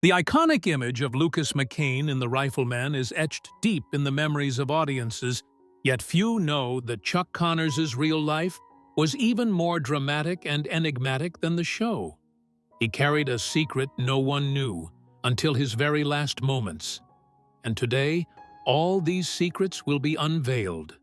The iconic image of Lucas McCain in The Rifleman is etched deep in the memories of audiences, yet few know that Chuck Connors' real life was even more dramatic and enigmatic than the show. He carried a secret no one knew until his very last moments. And today, all these secrets will be unveiled,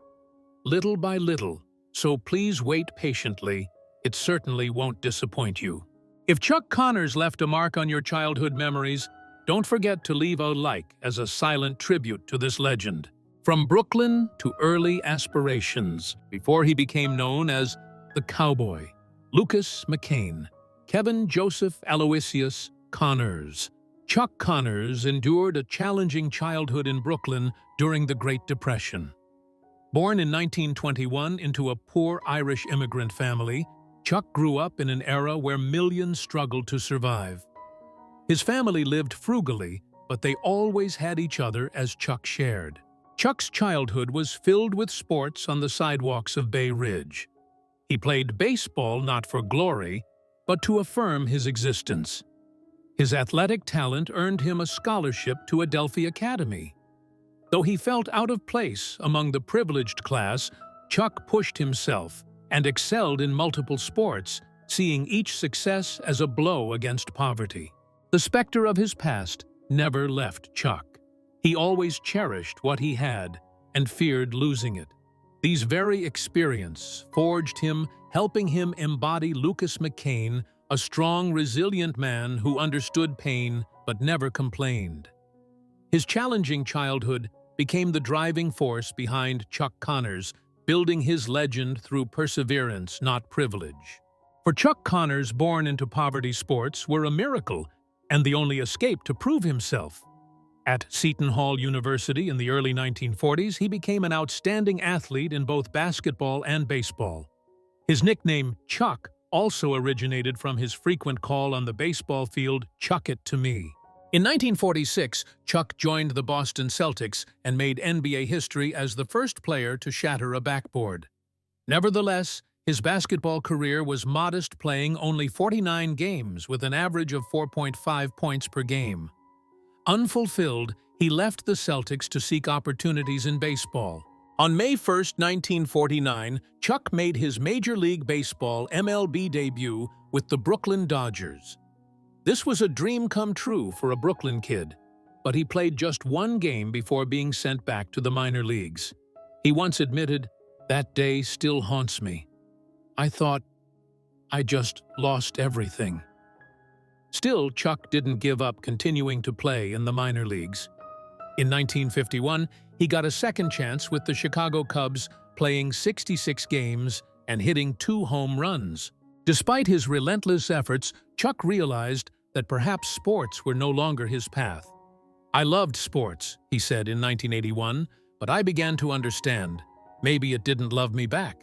little by little, so please wait patiently. It certainly won't disappoint you. If Chuck Connors left a mark on your childhood memories, don't forget to leave a like as a silent tribute to this legend. From Brooklyn to early Aspirations, before he became known as the Cowboy, Lucas McCain, Kevin Joseph Aloysius Connors. Chuck Connors endured a challenging childhood in Brooklyn during the Great Depression. Born in 1921 into a poor Irish immigrant family, Chuck grew up in an era where millions struggled to survive. His family lived frugally, but they always had each other, as Chuck shared. Chuck's childhood was filled with sports on the sidewalks of Bay Ridge. He played baseball not for glory, but to affirm his existence. His athletic talent earned him a scholarship to Adelphi Academy. Though he felt out of place among the privileged class, Chuck pushed himself and excelled in multiple sports, seeing each success as a blow against poverty. The specter of his past never left Chuck. He always cherished what he had and feared losing it. These very experiences forged him, helping him embody Lucas McCain, a strong, resilient man who understood pain but never complained. His challenging childhood became the driving force behind Chuck Connors, building his legend through perseverance, not privilege. For Chuck, Connors, born into poverty, sports were a miracle and the only escape to prove himself. At Seton Hall University in the early 1940s, he became an outstanding athlete in both basketball and baseball. His nickname, Chuck, also originated from his frequent call on the baseball field, "Chuck it to me." In 1946, Chuck joined the Boston Celtics and made NBA history as the first player to shatter a backboard. Nevertheless, his basketball career was modest, playing only 49 games with an average of 4.5 points per game. Unfulfilled, he left the Celtics to seek opportunities in baseball. On May 1, 1949, Chuck made his Major League Baseball (MLB) debut with the Brooklyn Dodgers. This was a dream come true for a Brooklyn kid, but he played just one game before being sent back to the minor leagues. He once admitted, "That day still haunts me. I thought I just lost everything." Still, Chuck didn't give up continuing to play in the minor leagues. In 1951, he got a second chance with the Chicago Cubs, playing 66 games and hitting 2 home runs. Despite his relentless efforts, Chuck realized that perhaps sports were no longer his path. "I loved sports," he said in 1981, "but I began to understand. Maybe it didn't love me back."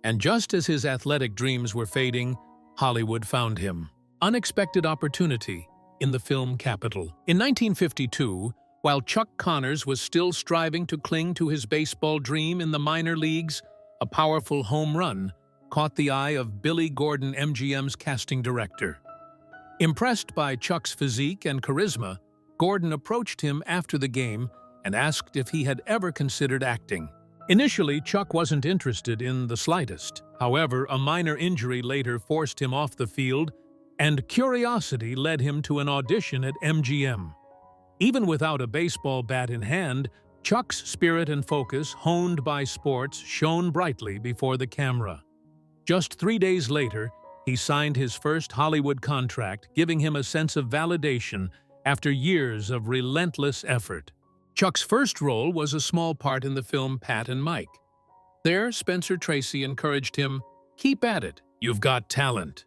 And just as his athletic dreams were fading, Hollywood found him. Unexpected opportunity in the film capital. In 1952, while Chuck Connors was still striving to cling to his baseball dream in the minor leagues, a powerful home run caught the eye of Billy Gordon, MGM's casting director. Impressed by Chuck's physique and charisma, Gordon approached him after the game and asked if he had ever considered acting. Initially, Chuck wasn't interested in the slightest. However, a minor injury later forced him off the field, and curiosity led him to an audition at MGM. Even without a baseball bat in hand, Chuck's spirit and focus, honed by sports, shone brightly before the camera. Just 3 days later, he signed his first Hollywood contract, giving him a sense of validation after years of relentless effort. Chuck's first role was a small part in the film Pat and Mike. There, Spencer Tracy encouraged him, "Keep at it, you've got talent."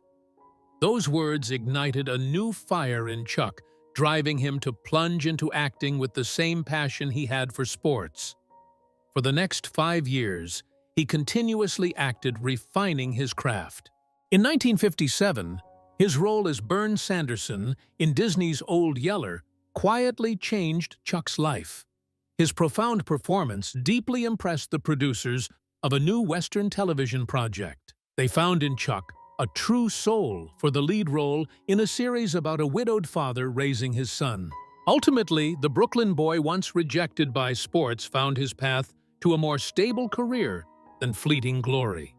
Those words ignited a new fire in Chuck, driving him to plunge into acting with the same passion he had for sports. For the next 5 years, he continuously acted, refining his craft. In 1957, his role as Bern Sanderson in Disney's Old Yeller quietly changed Chuck's life. His profound performance deeply impressed the producers of a new Western television project. They found in Chuck a true soul for the lead role in a series about a widowed father raising his son. Ultimately, the Brooklyn boy once rejected by sports found his path to a more stable career than fleeting glory.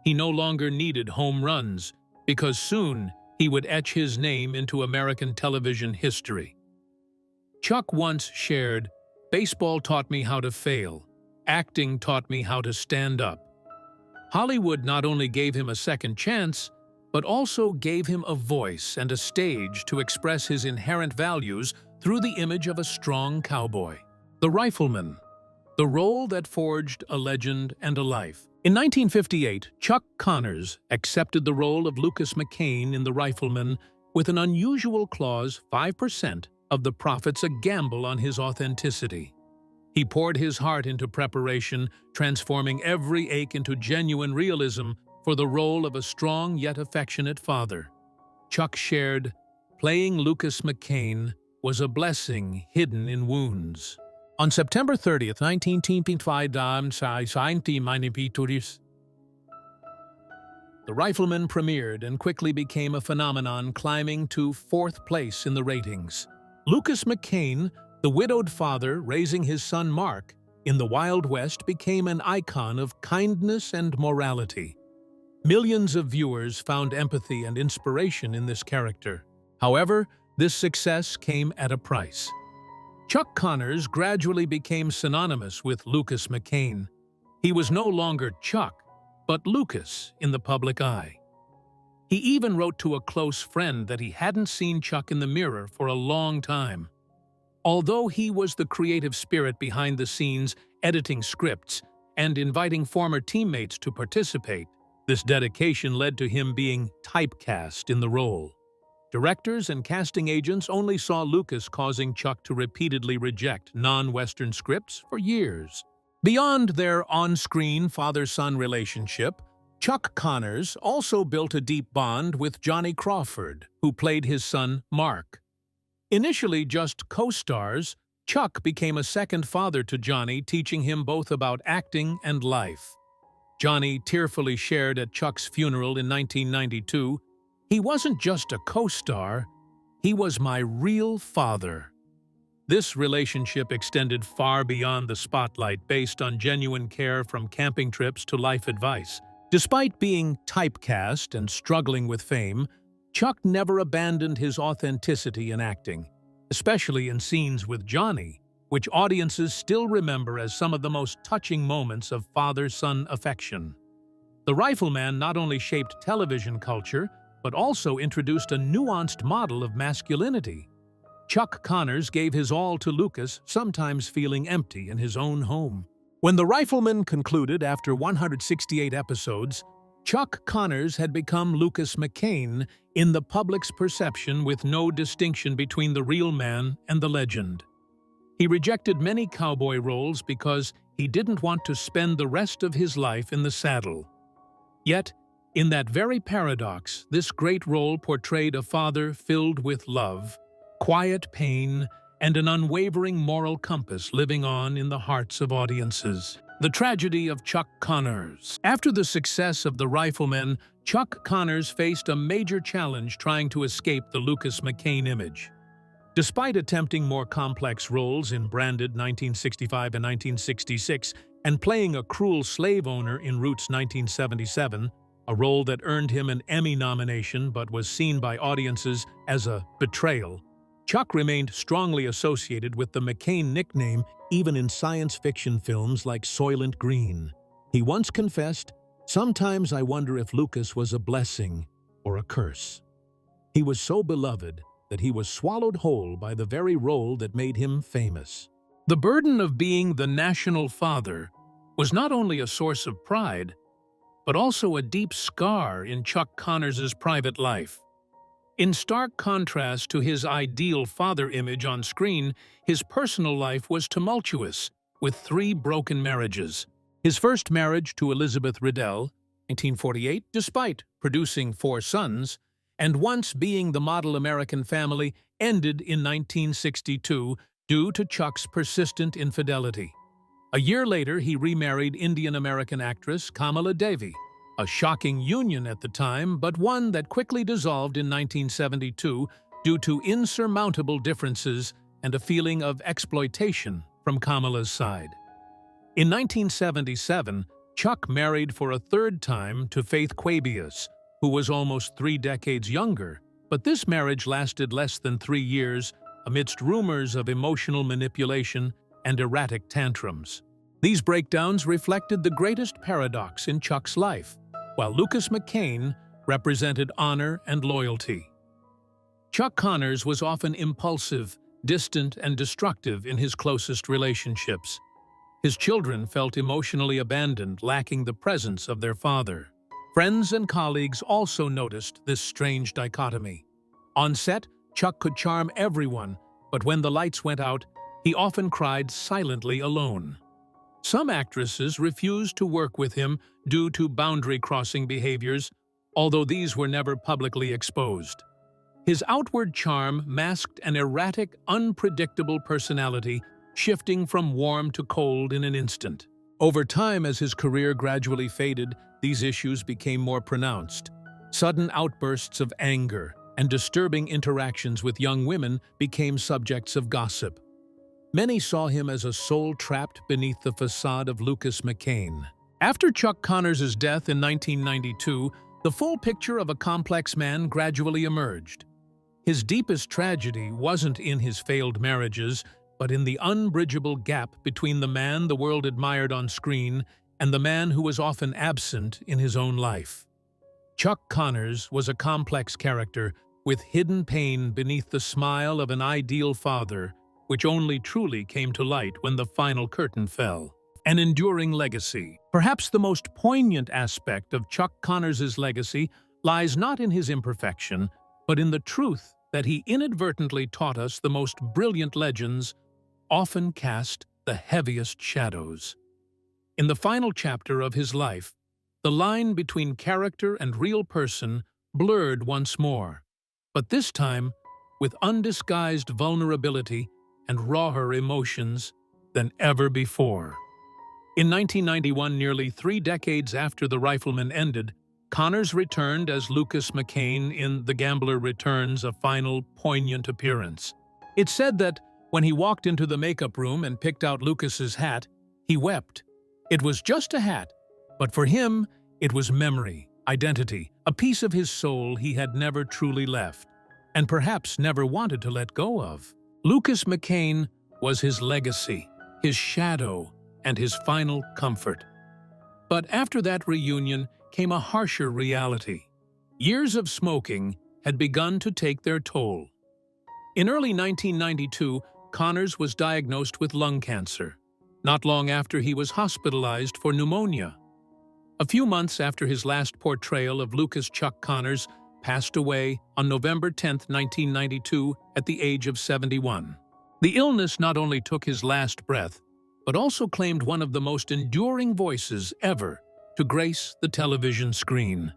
He no longer needed home runs, because soon he would etch his name into American television history. Chuck once shared, "Baseball taught me how to fail. Acting taught me how to stand up." Hollywood not only gave him a second chance, but also gave him a voice and a stage to express his inherent values through the image of a strong cowboy. The Rifleman, the role that forged a legend and a life. In 1958, Chuck Connors accepted the role of Lucas McCain in The Rifleman with an unusual clause, 5% of the profits, a gamble on his authenticity. He poured his heart into preparation, transforming every ache into genuine realism for the role of a strong yet affectionate father. Chuck shared, "Playing Lucas McCain was a blessing hidden in wounds." On September 30th, 1925, The Rifleman premiered and quickly became a phenomenon, climbing to 4th place in the ratings. Lucas McCain, the widowed father raising his son Mark in the Wild West, became an icon of kindness and morality. Millions of viewers found empathy and inspiration in this character. However, this success came at a price. Chuck Connors gradually became synonymous with Lucas McCain. He was no longer Chuck, but Lucas in the public eye. He even wrote to a close friend that he hadn't seen Chuck in the mirror for a long time. Although he was the creative spirit behind the scenes, editing scripts, and inviting former teammates to participate, this dedication led to him being typecast in the role. Directors and casting agents only saw Lucas causing Chuck to repeatedly reject non-Western scripts for years. Beyond their on-screen father-son relationship, Chuck Connors also built a deep bond with Johnny Crawford, who played his son Mark. Initially just co-stars, Chuck became a second father to Johnny, teaching him both about acting and life. Johnny tearfully shared at Chuck's funeral in 1992, "He wasn't just a co-star, he was my real father." This relationship extended far beyond the spotlight, based on genuine care from camping trips to life advice. Despite being typecast and struggling with fame, Chuck never abandoned his authenticity in acting, especially in scenes with Johnny, which audiences still remember as some of the most touching moments of father-son affection. The Rifleman not only shaped television culture, but also introduced a nuanced model of masculinity. Chuck Connors gave his all to Lucas, sometimes feeling empty in his own home. When The Rifleman concluded after 168 episodes, Chuck Connors had become Lucas McCain in the public's perception, with no distinction between the real man and the legend. He rejected many cowboy roles because he didn't want to spend the rest of his life in the saddle. Yet, in that very paradox, this great role portrayed a father filled with love, quiet pain, and an unwavering moral compass living on in the hearts of audiences. The tragedy of Chuck Connors. After the success of The Rifleman, Chuck Connors faced a major challenge trying to escape the Lucas McCain image. Despite attempting more complex roles in Branded 1965 and 1966 and playing a cruel slave owner in Roots 1977, a role that earned him an Emmy nomination but was seen by audiences as a betrayal, Chuck remained strongly associated with the McCain nickname even in science fiction films like Soylent Green. He once confessed, "Sometimes I wonder if Lucas was a blessing or a curse." He was so beloved that he was swallowed whole by the very role that made him famous. The burden of being the national father was not only a source of pride, but also a deep scar in Chuck Connors' private life. In stark contrast to his ideal father image on screen, his personal life was tumultuous, with 3 broken marriages. His first marriage to Elizabeth Riddell, 1948, despite producing 4 sons, and once being the model American family, ended in 1962 due to Chuck's persistent infidelity. A year later, he remarried Indian-American actress Kamala Devi, A shocking union at the time, but one that quickly dissolved in 1972 due to insurmountable differences and a feeling of exploitation from Kamala's side. In 1977, Chuck married for a third time to Faith Quabius, who was almost 3 decades younger, but this marriage lasted less than 3 years amidst rumors of emotional manipulation and erratic tantrums. These breakdowns reflected the greatest paradox in Chuck's life, while Lucas McCain represented honor and loyalty. Chuck Connors was often impulsive, distant, and destructive in his closest relationships. His children felt emotionally abandoned, lacking the presence of their father. Friends and colleagues also noticed this strange dichotomy. On set, Chuck could charm everyone, but when the lights went out, he often cried silently alone. Some actresses refused to work with him due to boundary-crossing behaviors, although these were never publicly exposed. His outward charm masked an erratic, unpredictable personality, shifting from warm to cold in an instant. Over time, as his career gradually faded, these issues became more pronounced. Sudden outbursts of anger and disturbing interactions with young women became subjects of gossip. Many saw him as a soul trapped beneath the facade of Lucas McCain. After Chuck Connors' death in 1992, the full picture of a complex man gradually emerged. His deepest tragedy wasn't in his failed marriages, but in the unbridgeable gap between the man the world admired on screen and the man who was often absent in his own life. Chuck Connors was a complex character with hidden pain beneath the smile of an ideal father, which only truly came to light when the final curtain fell. An enduring legacy. Perhaps the most poignant aspect of Chuck Connors' legacy lies not in his imperfection, but in the truth that he inadvertently taught us the most brilliant legends often cast the heaviest shadows. In the final chapter of his life, the line between character and real person blurred once more, but this time with undisguised vulnerability and rawer emotions than ever before. In 1991, nearly 3 decades after The Rifleman ended, Connors returned as Lucas McCain in The Gambler Returns, a final, poignant appearance. It's said that when he walked into the makeup room and picked out Lucas's hat, he wept. It was just a hat, but for him, it was memory, identity, a piece of his soul he had never truly left, and perhaps never wanted to let go of. Lucas McCain was his legacy, his shadow, and his final comfort. But after that reunion came a harsher reality. Years of smoking had begun to take their toll. In early 1992, Connors was diagnosed with lung cancer, not long after he was hospitalized for pneumonia. A few months after his last portrayal of Lucas Chuck Connors passed away on November 10, 1992, at the age of 71. The illness not only took his last breath, but also claimed one of the most enduring voices ever to grace the television screen.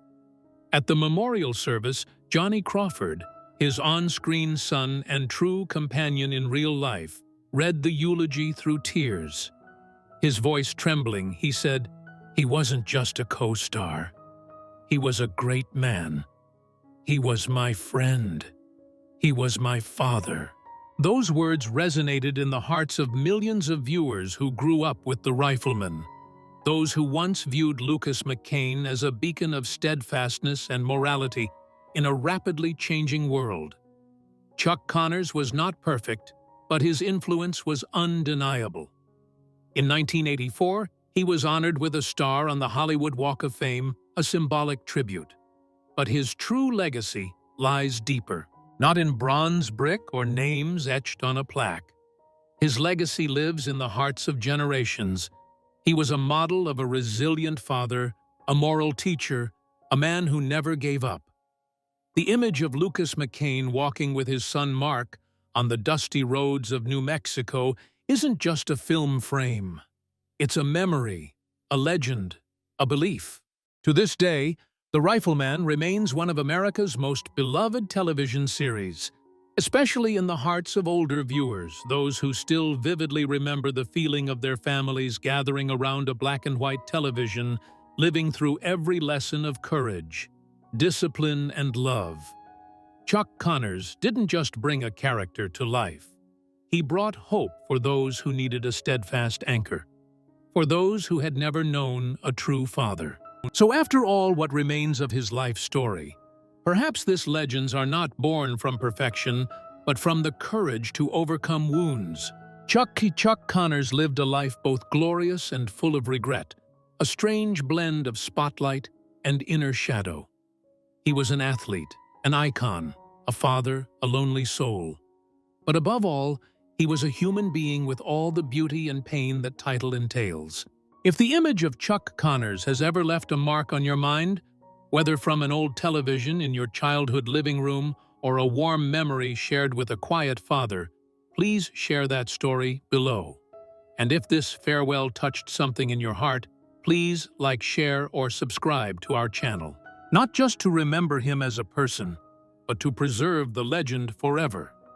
At the memorial service, Johnny Crawford, his on-screen son and true companion in real life, read the eulogy through tears. His voice trembling, he said, "He wasn't just a co-star. He was a great man. He was my friend. He was my father." Those words resonated in the hearts of millions of viewers who grew up with The Rifleman, those who once viewed Lucas McCain as a beacon of steadfastness and morality in a rapidly changing world. Chuck Connors was not perfect, but his influence was undeniable. In 1984, he was honored with a star on the Hollywood Walk of Fame, a symbolic tribute. But his true legacy lies deeper, not in bronze brick or names etched on a plaque. His legacy lives in the hearts of generations. He was a model of a resilient father, a moral teacher, a man who never gave up. The image of Lucas McCain walking with his son Mark on the dusty roads of New Mexico isn't just a film frame. It's a memory, a legend, a belief. To this day, The Rifleman remains one of America's most beloved television series, especially in the hearts of older viewers, those who still vividly remember the feeling of their families gathering around a black-and-white television living through every lesson of courage, discipline, and love. Chuck Connors didn't just bring a character to life. He brought hope for those who needed a steadfast anchor, for those who had never known a true father. So after all what remains of his life story, perhaps these legends are not born from perfection, but from the courage to overcome wounds. Chuck Connors lived a life both glorious and full of regret, a strange blend of spotlight and inner shadow. He was an athlete, an icon, a father, a lonely soul. But above all, he was a human being with all the beauty and pain that title entails. If the image of Chuck Connors has ever left a mark on your mind, whether from an old television in your childhood living room or a warm memory shared with a quiet father, please share that story below. And if this farewell touched something in your heart, please like, share, or subscribe to our channel. Not just to remember him as a person, but to preserve the legend forever.